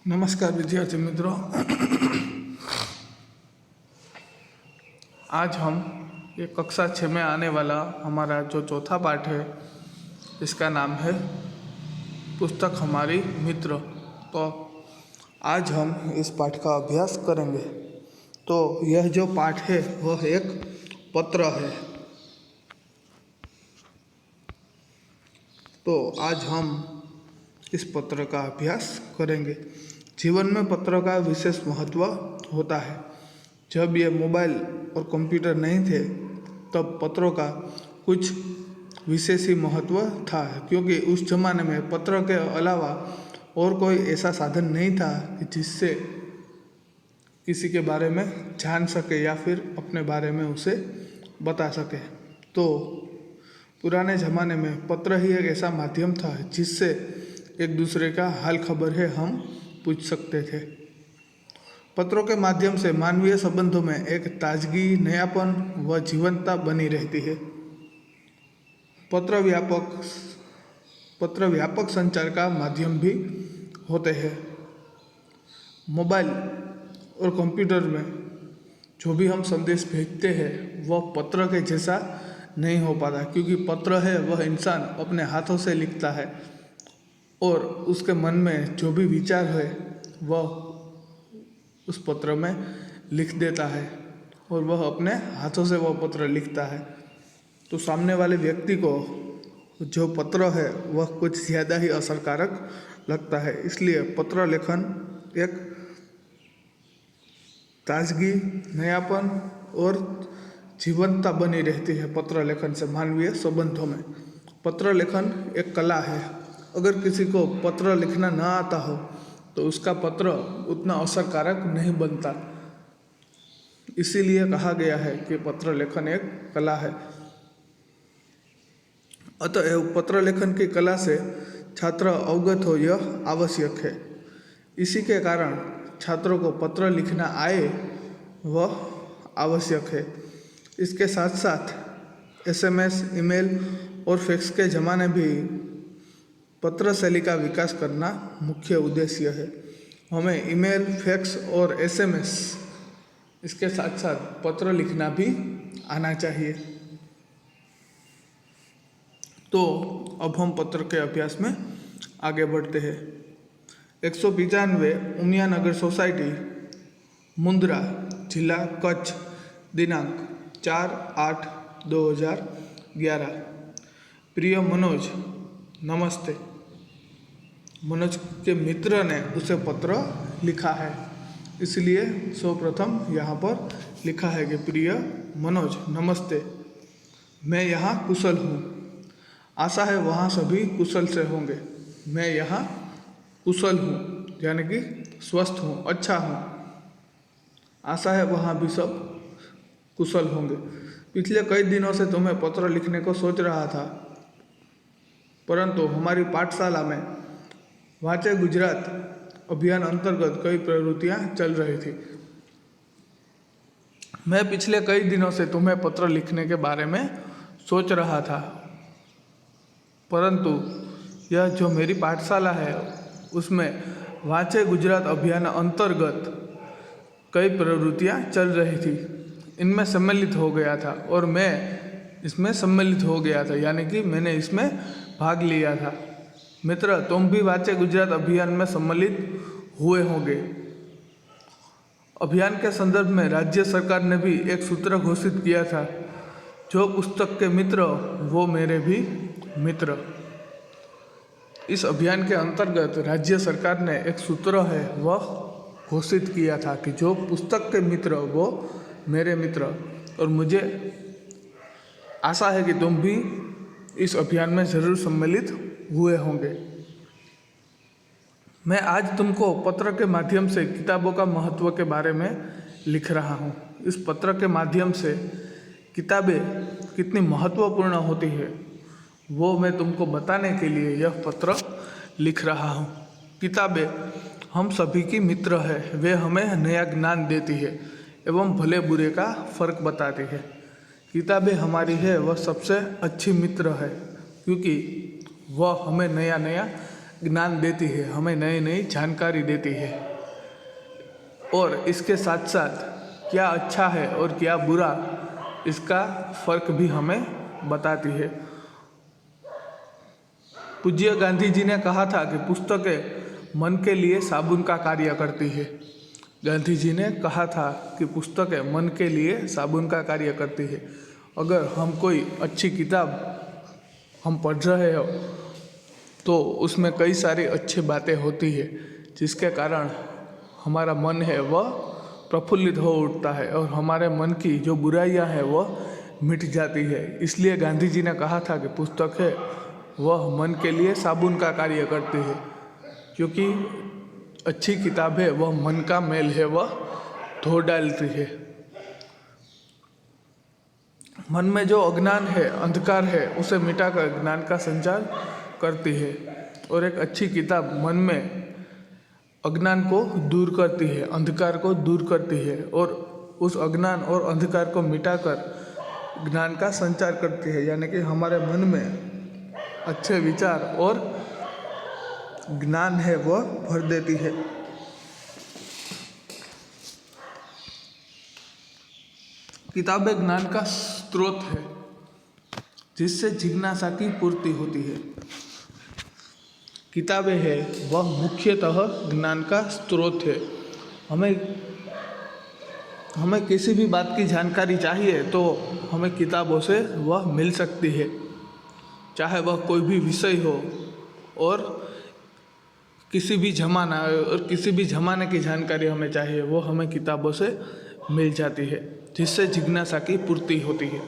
नमस्कार विद्यार्थी मित्रों। आज हम ये कक्षा 6 में आने वाला हमारा जो चौथा पाठ है इसका नाम है पुस्तक हमारी मित्र। तो आज हम इस पाठ का अभ्यास करेंगे। तो यह जो पाठ है वह एक पत्र है। तो आज हम इस पत्र का अभ्यास करेंगे। जीवन में पत्र का विशेष महत्व होता है। जब ये मोबाइल और कंप्यूटर नहीं थे तब पत्रों का कुछ विशेष ही महत्व था, क्योंकि उस जमाने में पत्र के अलावा और कोई ऐसा साधन नहीं था कि जिससे किसी के बारे में जान सके या फिर अपने बारे में उसे बता सके। तो पुराने ज़माने में पत्र ही एक ऐसा माध्यम था जिससे एक दूसरे का हाल खबर है हम पूछ सकते थे। पत्रों के माध्यम से मानवीय संबंधों में एक ताजगी, नयापन व जीवंतता बनी रहती है। पत्र व्यापक संचार का माध्यम भी होते हैं। मोबाइल और कंप्यूटर में जो भी हम संदेश भेजते हैं वह पत्र के जैसा नहीं हो पाता, क्योंकि पत्र है वह इंसान अपने हाथों से लिखता है और उसके मन में जो भी विचार है वह उस पत्र में लिख देता है और वह अपने हाथों से वह पत्र लिखता है। तो सामने वाले व्यक्ति को जो पत्र है वह कुछ ज़्यादा ही असरकारक लगता है। इसलिए पत्र लेखन एक ताजगी, नयापन और जीवंतता बनी रहती है। पत्र लेखन से मानवीय संबंधों में पत्र लेखन एक कला है। अगर किसी को पत्र लिखना ना आता हो तो उसका पत्र उतना असरकारक नहीं बनता। इसीलिए कहा गया है कि पत्र लेखन एक कला है। अतः पत्र लेखन की कला से छात्र अवगत हो यह आवश्यक है। इसी के कारण छात्रों को पत्र लिखना आए वह आवश्यक है। इसके साथ साथ एसएमएस, ईमेल और फैक्स के ज़माने भी पत्र शैली का विकास करना मुख्य उद्देश्य है। हमें ईमेल, फैक्स और एसएमएस इसके साथ साथ पत्र लिखना भी आना चाहिए। तो अब हम पत्र के अभ्यास में आगे बढ़ते हैं। 195 उमिया नगर सोसाइटी, मुंद्रा, जिला कच्छ, दिनांक 4/8/2011। प्रिय मनोज, नमस्ते। मनोज के मित्र ने उसे पत्र लिखा है, इसलिए सर्वप्रथम यहाँ पर लिखा है कि प्रिय मनोज, नमस्ते। मैं यहाँ कुशल हूँ। आशा है वहाँ सभी कुशल से होंगे। मैं यहाँ कुशल हूँ यानी कि स्वस्थ हूँ, अच्छा हूँ। आशा है वहाँ भी सब कुशल होंगे। पिछले कई दिनों से तुम्हें पत्र लिखने को सोच रहा था, परंतु हमारी पाठशाला में वांचे गुजरात अभियान अंतर्गत कई प्रवृत्तियां चल रही थी। मैं पिछले कई दिनों से तुम्हें पत्र लिखने के बारे में सोच रहा था, परंतु यह जो मेरी पाठशाला है उसमें वांचे गुजरात अभियान अंतर्गत कई प्रवृत्तियां चल रही थी। इनमें सम्मिलित हो गया था और मैं इसमें सम्मिलित हो गया था, यानी कि मैंने इसमें भाग लिया था। मित्र, तुम भी वांचे गुजरात अभियान में सम्मिलित हुए होंगे। अभियान के संदर्भ में राज्य सरकार ने भी एक सूत्र घोषित किया था, जो पुस्तक के मित्र वो मेरे भी मित्र। इस अभियान के अंतर्गत राज्य सरकार ने एक सूत्र है वह घोषित किया था कि जो पुस्तक के मित्र वो मेरे मित्र। और मुझे आशा है कि तुम भी इस अभियान में ज़रूर सम्मिलित हुए होंगे। मैं आज तुमको पत्र के माध्यम से किताबों का महत्व के बारे में लिख रहा हूँ। इस पत्र के माध्यम से किताबें कितनी महत्वपूर्ण होती है वो मैं तुमको बताने के लिए यह पत्र लिख रहा हूँ। किताबें हम सभी की मित्र है। वे हमें नया ज्ञान देती है एवं भले बुरे का फ़र्क बताती है। किताबें हमारी है वह सबसे अच्छी मित्र है, क्योंकि वह हमें नया नया ज्ञान देती है, हमें नई नई जानकारी देती है। और इसके साथ साथ क्या अच्छा है और क्या बुरा, इसका फर्क भी हमें बताती है। पूज्य गांधी जी ने कहा था कि पुस्तकें मन के लिए साबुन का कार्य करती है। गांधी जी ने कहा था कि पुस्तकें मन के लिए साबुन का कार्य करती है। अगर हम कोई अच्छी किताब हम पढ़ रहे हो तो उसमें कई सारी अच्छी बातें होती है, जिसके कारण हमारा मन है वह प्रफुल्लित हो उठता है और हमारे मन की जो बुराइयां हैं वह मिट जाती है। इसलिए गांधी जी ने कहा था कि पुस्तक है वह मन के लिए साबुन का कार्य करती है, क्योंकि अच्छी किताब है वह मन का मैल है वह धो डालती है। मन में जो अज्ञान है, अंधकार है, उसे मिटाकर ज्ञान का संचार करती है। और एक अच्छी किताब मन में अज्ञान को दूर करती है, अंधकार को दूर करती है और उस अज्ञान और अंधकार को मिटाकर ज्ञान का संचार करती है, यानी कि हमारे मन में अच्छे विचार और ज्ञान है वह भर देती है। किताबें ज्ञान का स्रोत है, जिससे जिज्ञासा की पूर्ति होती है। किताबें है वह मुख्यतः ज्ञान का स्रोत है। हमें किसी भी बात की जानकारी चाहिए तो हमें किताबों से वह मिल सकती है, चाहे वह कोई भी विषय हो और किसी भी ज़माना और किसी भी ज़माने की जानकारी हमें चाहिए, वो हमें किताबों से मिल जाती है, जिससे जिज्ञासा की पूर्ति होती है।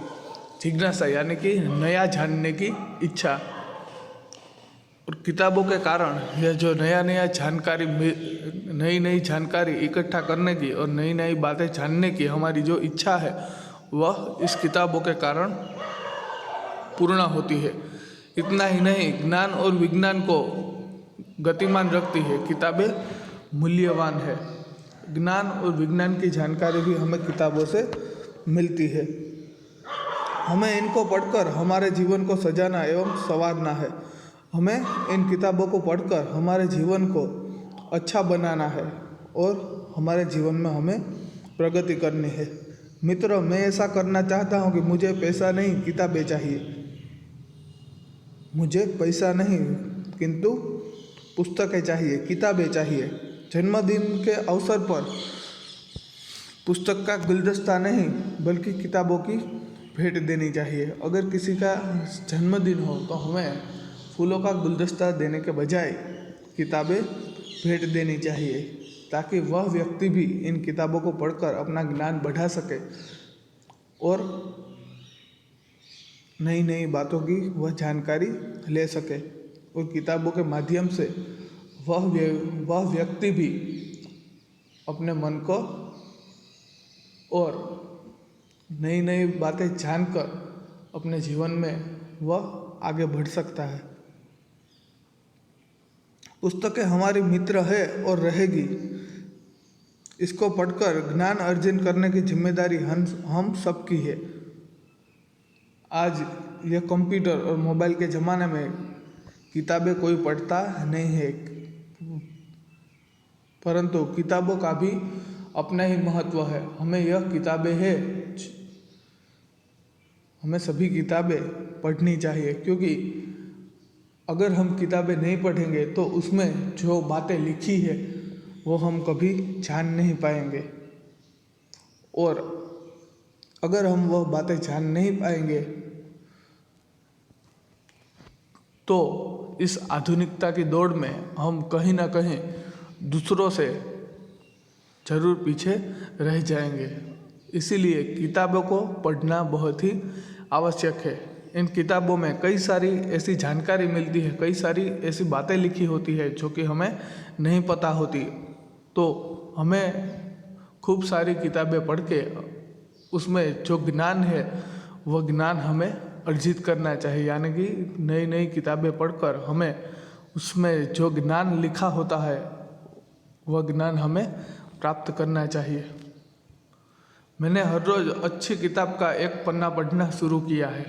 जिज्ञासा यानी कि नया जानने की इच्छा। और किताबों के कारण यह जो नई जानकारी इकट्ठा करने की और नई नई बातें जानने की हमारी जो इच्छा है वह इस किताबों के कारण पूर्ण होती है। इतना ही नहीं, ज्ञान और विज्ञान को गतिमान रखती है। किताबें मूल्यवान है। ज्ञान और विज्ञान की जानकारी भी हमें किताबों से मिलती है। हमें इनको पढ़कर हमारे जीवन को सजाना एवं संवारना है। हमें इन किताबों को पढ़कर हमारे जीवन को अच्छा बनाना है और हमारे जीवन में हमें प्रगति करनी है। मित्रों, मैं ऐसा करना चाहता हूँ कि मुझे पैसा नहीं, किताबें चाहिए। मुझे पैसा नहीं किंतु पुस्तकें चाहिए, किताबें चाहिए। जन्मदिन के अवसर पर पुस्तक का गुलदस्ता नहीं बल्कि किताबों की भेंट देनी चाहिए। अगर किसी का जन्मदिन हो तो हमें फूलों का गुलदस्ता देने के बजाय किताबें भेंट देनी चाहिए, ताकि वह व्यक्ति भी इन किताबों को पढ़कर अपना ज्ञान बढ़ा सके और नई नई बातों की वह जानकारी ले सके। और किताबों के माध्यम से वह व्यक्ति भी अपने मन को और नई नई बातें जानकर अपने जीवन में वह आगे बढ़ सकता है। पुस्तकें हमारी मित्र है और रहेगी। इसको पढ़कर ज्ञान अर्जन करने की जिम्मेदारी हम सबकी है। आज यह कंप्यूटर और मोबाइल के ज़माने में किताबें कोई पढ़ता नहीं है, परंतु किताबों का भी अपना ही महत्व है। हमें सभी किताबें पढ़नी चाहिए, क्योंकि अगर हम किताबें नहीं पढ़ेंगे तो उसमें जो बातें लिखी है वो हम कभी जान नहीं पाएंगे। और अगर हम वह बातें जान नहीं पाएंगे तो इस आधुनिकता की दौड़ में हम कहीं ना कहीं दूसरों से जरूर पीछे रह जाएंगे। इसीलिए किताबों को पढ़ना बहुत ही आवश्यक है। इन किताबों में कई सारी ऐसी जानकारी मिलती है, कई सारी ऐसी बातें लिखी होती है जो कि हमें नहीं पता होती। तो हमें खूब सारी किताबें पढ़ के उसमें जो ज्ञान है वह ज्ञान हमें अर्जित करना चाहिए। यानी कि नई नई किताबें पढ़कर हमें उसमें जो ज्ञान लिखा होता है वह ज्ञान हमें प्राप्त करना चाहिए। मैंने हर रोज़ अच्छी किताब का एक पन्ना पढ़ना शुरू किया है।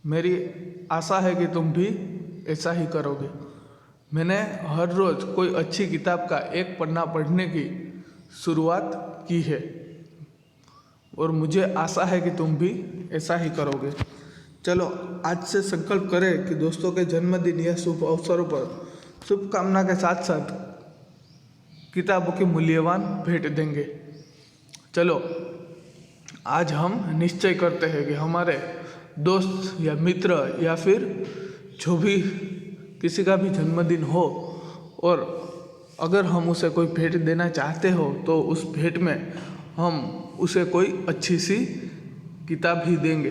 मेरी आशा है कि तुम भी ऐसा ही करोगे। मैंने हर रोज़ कोई अच्छी किताब का एक पन्ना पढ़ने की शुरुआत की है और मुझे आशा है कि तुम भी ऐसा ही करोगे। चलो आज से संकल्प करें कि दोस्तों के जन्मदिन या शुभ अवसरों पर शुभकामना के साथ साथ किताबों की मूल्यवान भेंट देंगे। चलो आज हम निश्चय करते हैं कि हमारे दोस्त या मित्र या फिर जो भी किसी का भी जन्मदिन हो और अगर हम उसे कोई भेंट देना चाहते हो तो उस भेंट में हम उसे कोई अच्छी सी किताब ही देंगे।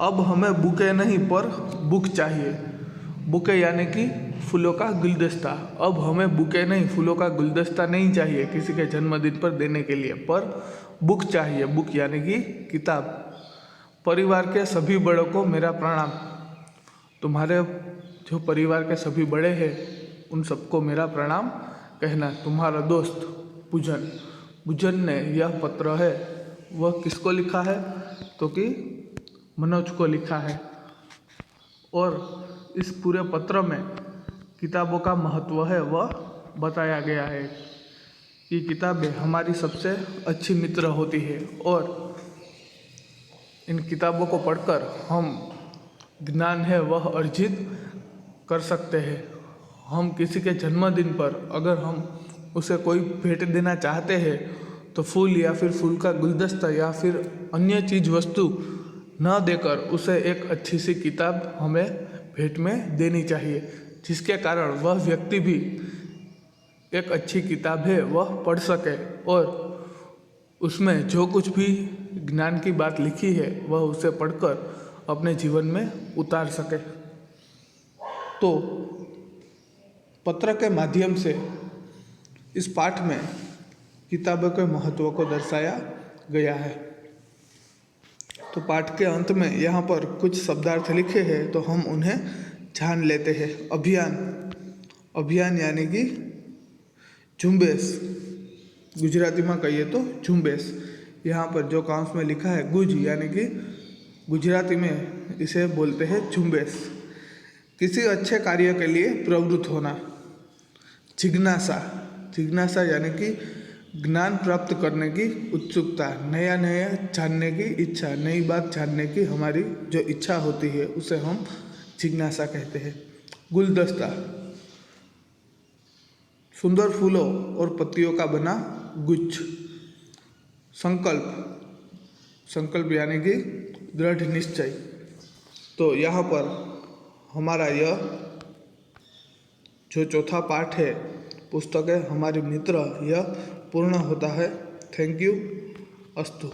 अब हमें बुके नहीं पर बुक चाहिए। बुके यानी कि फूलों का गुलदस्ता। अब हमें बुके नहीं फूलों का गुलदस्ता नहीं चाहिए किसी के जन्मदिन पर देने के लिए, पर बुक चाहिए। बुक यानी कि किताब। परिवार के सभी बड़ों को मेरा प्रणाम। तुम्हारे जो परिवार के सभी बड़े हैं उन सबको मेरा प्रणाम कहना। तुम्हारा दोस्त पूजन। पूजन ने यह पत्र है वह किसको लिखा है तो कि मनोज को लिखा है। और इस पूरे पत्र में किताबों का महत्व है वह बताया गया है कि किताबें हमारी सबसे अच्छी मित्र होती है और इन किताबों को पढ़कर हम ज्ञान है वह अर्जित कर सकते हैं। हम किसी के जन्मदिन पर अगर हम उसे कोई भेंट देना चाहते हैं तो फूल या फिर फूल का गुलदस्ता या फिर अन्य चीज़ वस्तु न देकर उसे एक अच्छी सी किताब हमें भेंट में देनी चाहिए, जिसके कारण वह व्यक्ति भी एक अच्छी किताब है वह पढ़ सके और उसमें जो कुछ भी ज्ञान की बात लिखी है वह उसे पढ़कर अपने जीवन में उतार सके। तो पत्र के माध्यम से इस पाठ में किताबों के महत्व को दर्शाया गया है। तो पाठ के अंत में यहाँ पर कुछ शब्दार्थ लिखे हैं तो हम उन्हें जान लेते हैं। अभियान। अभियान यानी कि झुंबेश। गुजराती में कहिए तो झुंबेश। यहाँ पर जो काउंस में लिखा है गुज यानी कि गुजराती में इसे बोलते हैं झुंबेश। किसी अच्छे कार्य के लिए प्रवृत्त होना। जिज्ञासा। जिज्ञासा यानी कि ज्ञान प्राप्त करने की उत्सुकता, नया नया जानने की इच्छा, नई बात जानने की हमारी जो इच्छा होती है उसे हम जिज्ञासा कहते हैं। गुलदस्ता। सुंदर फूलों और पत्तियों का बना गुच्छ। संकल्प। संकल्प यानी कि दृढ़ निश्चय। तो यहाँ पर हमारा यह जो चौथा पाठ है पुस्तक है हमारी मित्र यह पूर्ण होता है। Thank you. अस्तु।